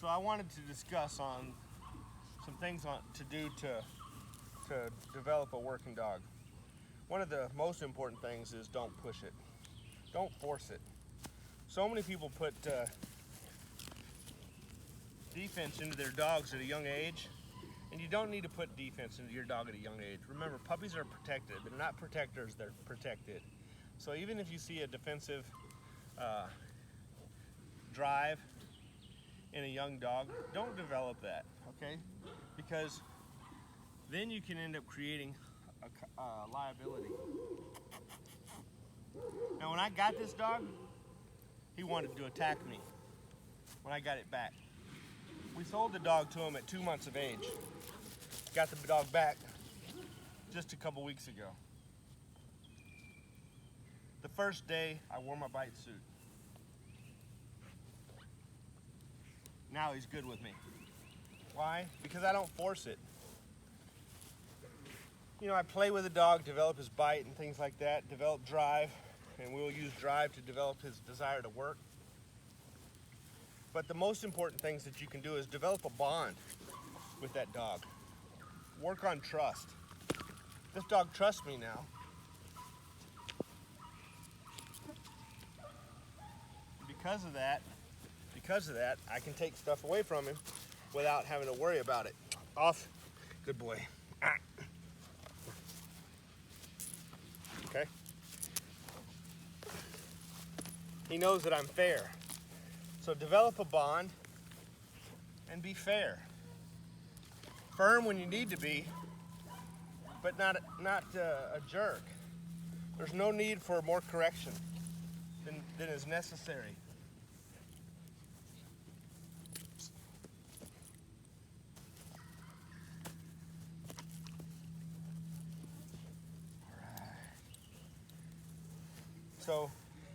So I wanted to discuss on some things to do to develop a working dog. One of the most important things is don't push it. Don't force it. So many people put defense into their dogs at a young age, and you don't need to put defense into your dog at a young age. Remember, puppies are protected, but not protectors, they're protected. So even if you see a defensive drive in a young dog, don't develop that, okay? Because then you can end up creating a liability. Now, when I got this dog, he wanted to attack me when I got it back. We sold the dog to him at 2 months of age. Got the dog back just a couple weeks ago. The first day, I wore my bite suit. Now he's good with me. Why? Because I don't force it. You know, I play with the dog, develop his bite and things like that, develop drive, and we'll use drive to develop his desire to work. But the most important things that you can do is develop a bond with that dog. Work on trust. This dog trusts me now. Because of that, I can take stuff away from him without having to worry about it. Off. Good boy. Ah. Okay. He knows that I'm fair. So develop a bond and be fair. Firm when you need to be, but not a jerk. There's no need for more correction than is necessary. So,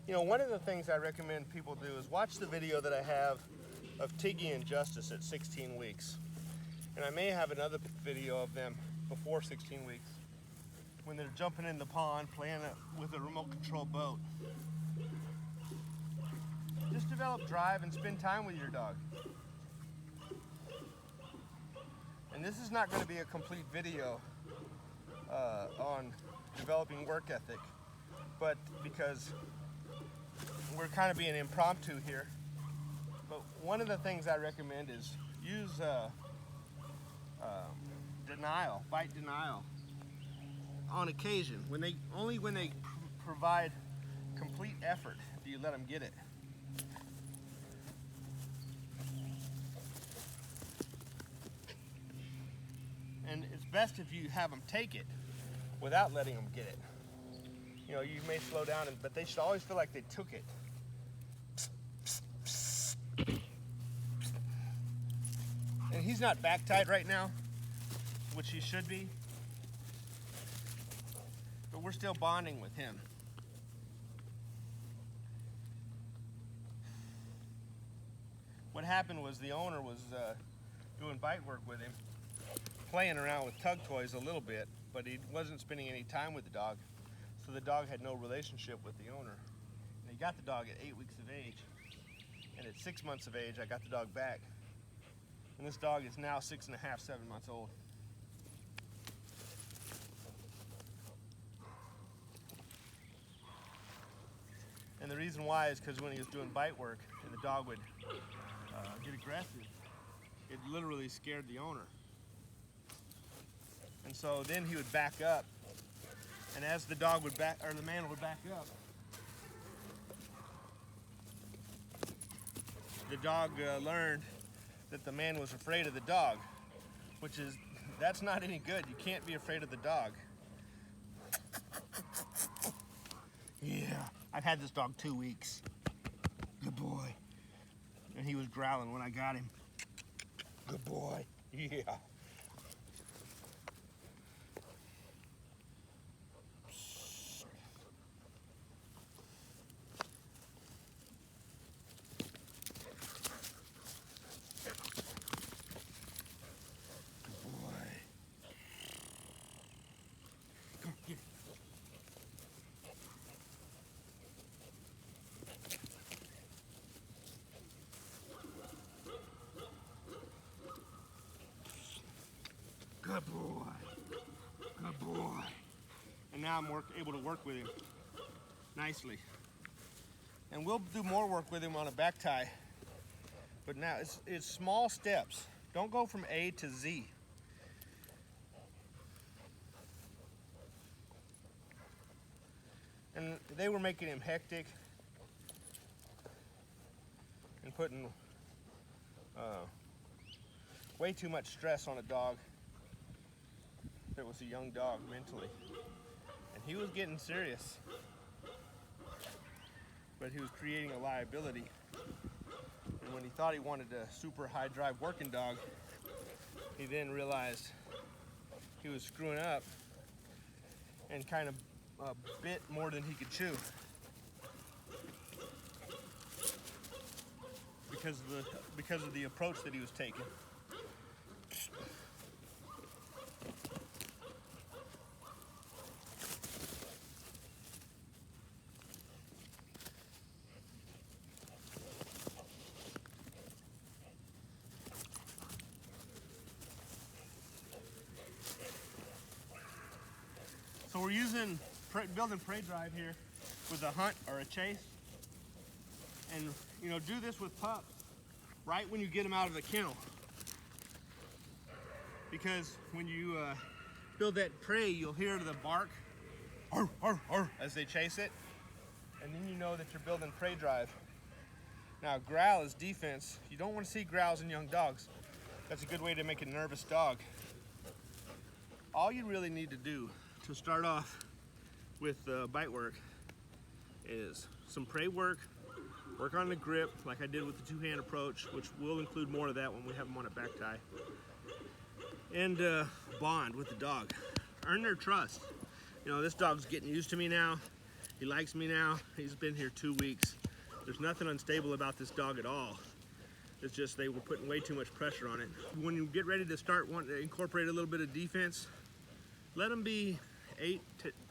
you know, one of the things I recommend people do is watch the video that I have of Tiggy and Justice at 16 weeks. And I may have another video of them before 16 weeks when they're jumping in the pond playing with a remote control boat. Just develop drive and spend time with your dog. And this is not going to be a complete video on developing work ethic, but because we're kind of being impromptu here. But one of the things I recommend is use denial, bite denial, on occasion. Only when they provide complete effort do you let them get it. And it's best if you have them take it without letting them get it. You know, you may slow down, but they should always feel like they took it. And he's not back tied right now, which he should be. But we're still bonding with him. What happened was the owner was doing bite work with him, playing around with tug toys a little bit, but he wasn't spending any time with the dog. So the dog had no relationship with the owner. And he got the dog at 8 weeks of age. And at 6 months of age, I got the dog back. And this dog is now 6.5, 7 months old. And the reason why is because when he was doing bite work and the dog would get aggressive, it literally scared the owner. And so then he would back up. And as the dog would back, or the man would back up, the dog learned that the man was afraid of the dog, that's not any good. You can't be afraid of the dog. Yeah, I've had this dog 2 weeks. Good boy. And he was growling when I got him. Good boy. Yeah. now I'm able to work with him nicely. And we'll do more work with him on a back tie. But now it's small steps. Don't go from A to Z. And they were making him hectic and putting way too much stress on a dog that was a young dog mentally. And he was getting serious, but he was creating a liability. And when he thought he wanted a super high drive working dog, he then realized he was screwing up and kind of bit more than he could chew because of the approach that he was taking. So we're using building prey drive here with a hunt or a chase. And do this with pups right when you get them out of the kennel. Because when you build that prey, you'll hear the bark arr, arr, arr, as they chase it. And then you know that you're building prey drive. Now, growl is defense. You don't want to see growls in young dogs. That's a good way to make a nervous dog. All you really need to do to start off with bite work is some prey work on the grip like I did with the two-hand approach, which will include more of that when we have them on a back tie, and bond with the dog. Earn their trust. This dog's getting used to me now. He likes me now. He's been here 2 weeks. There's nothing unstable about this dog at all. It's just they were putting way too much pressure on it. When you get ready to start wanting to incorporate a little bit of defense, let them be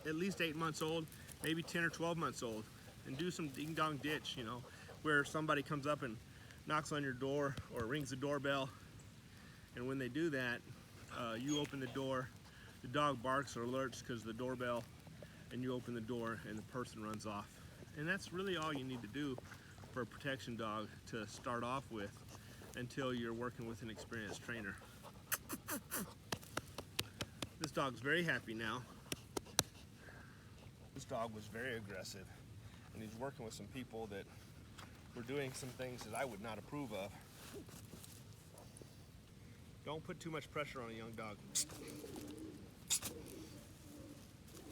at least 8 months old, maybe 10 or 12 months old, and do some ding dong ditch, where somebody comes up and knocks on your door or rings the doorbell. And when they do that, you open the door, the dog barks or alerts because of the doorbell, and you open the door and the person runs off. And that's really all you need to do for a protection dog to start off with until you're working with an experienced trainer. This dog's very happy now. This dog was very aggressive, and he's working with some people that were doing some things that I would not approve of. Don't put too much pressure on a young dog.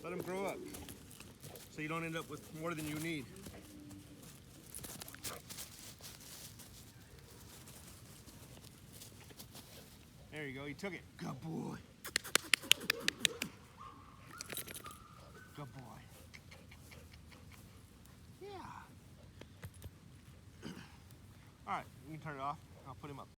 Let him grow up so you don't end up with more than you need. There you go, he took it. Good boy. Good boy. Yeah. All right, you can turn it off. I'll put him up.